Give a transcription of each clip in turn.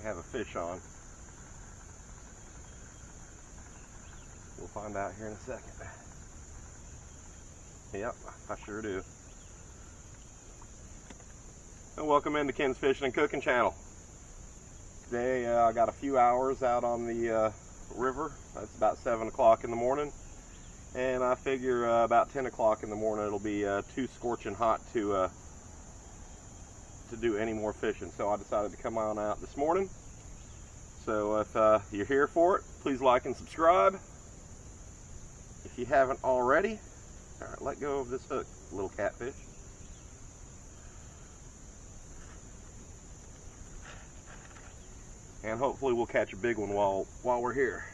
have a fish on. We'll find out here in a second. Yep, I sure do. And welcome into Ken's Fishing and Cooking channel. Today I got a few hours out on the river. It's about 7 o'clock in the morning, and I figure about 10 o'clock in the morning it'll be too scorching hot to do any more fishing. So I decided to come on out this morning. So if you're here for it, please like and subscribe. If you haven't already, all right, let go of this hook, little catfish. And hopefully we'll catch a big one while we're here.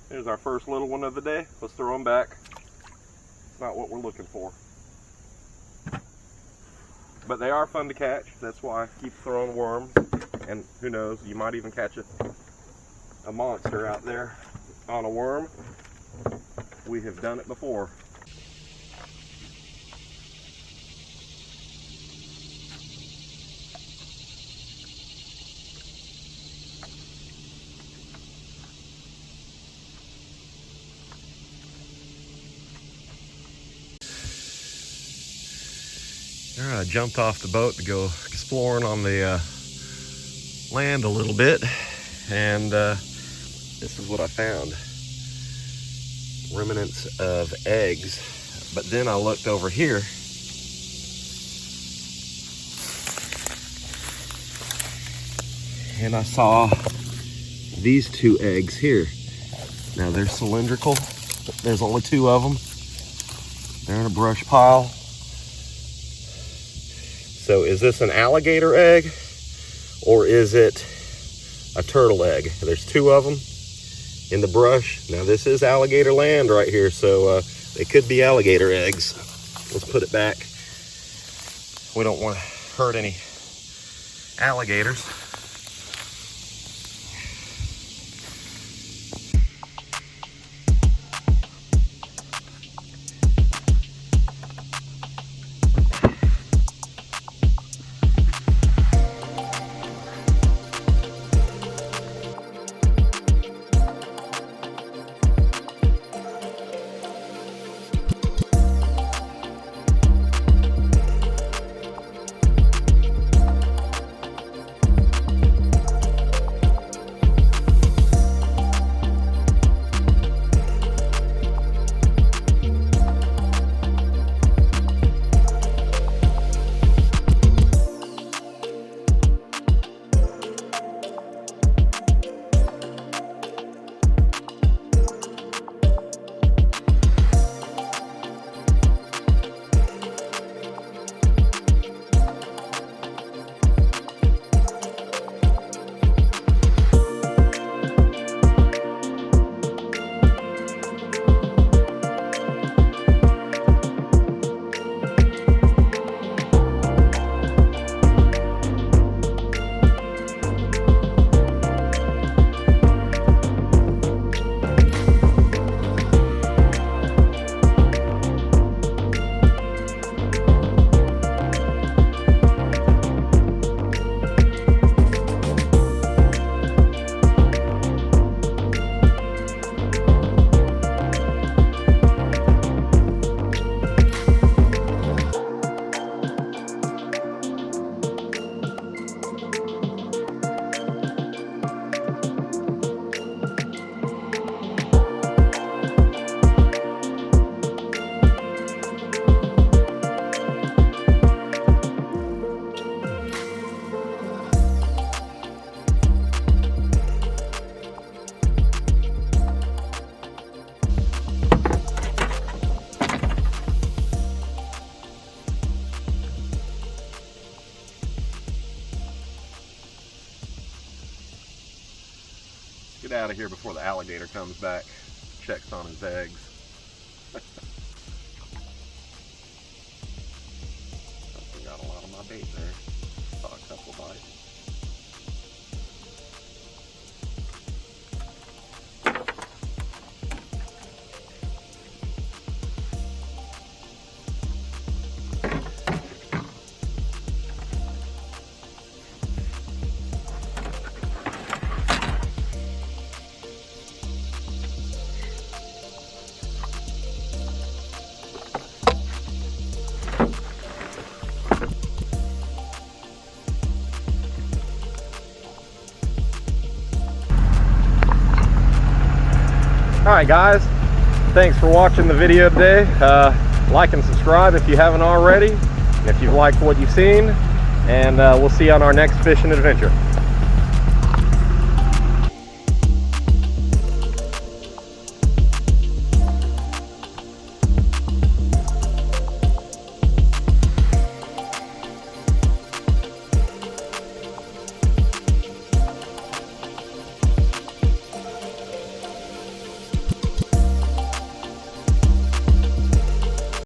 Here's our first little one of the day. Let's throw him back. It's not what we're looking for. But they are fun to catch. That's why I keep throwing worms. And who knows, you might even catch a monster out there on a worm. We have done it before. All right, I jumped off the boat to go exploring on the land a little bit, and this is what I found. Remnants of eggs. But then I looked over here and I saw these 2 eggs here. Now they're cylindrical. There's only 2 of them. They're in a brush pile. So is this an alligator egg or is it a turtle egg? There's 2 of them in the brush. Now this is alligator land right here, so they could be alligator eggs. Let's put it back. We don't want to hurt any alligators. Get out of here before the alligator comes back, checks on his eggs. I got a lot of my bait there. Saw a couple bites. All right, guys, thanks for watching the video today. Like and subscribe if you haven't already, and if you've liked what you've seen, and we'll see you on our next fishing adventure.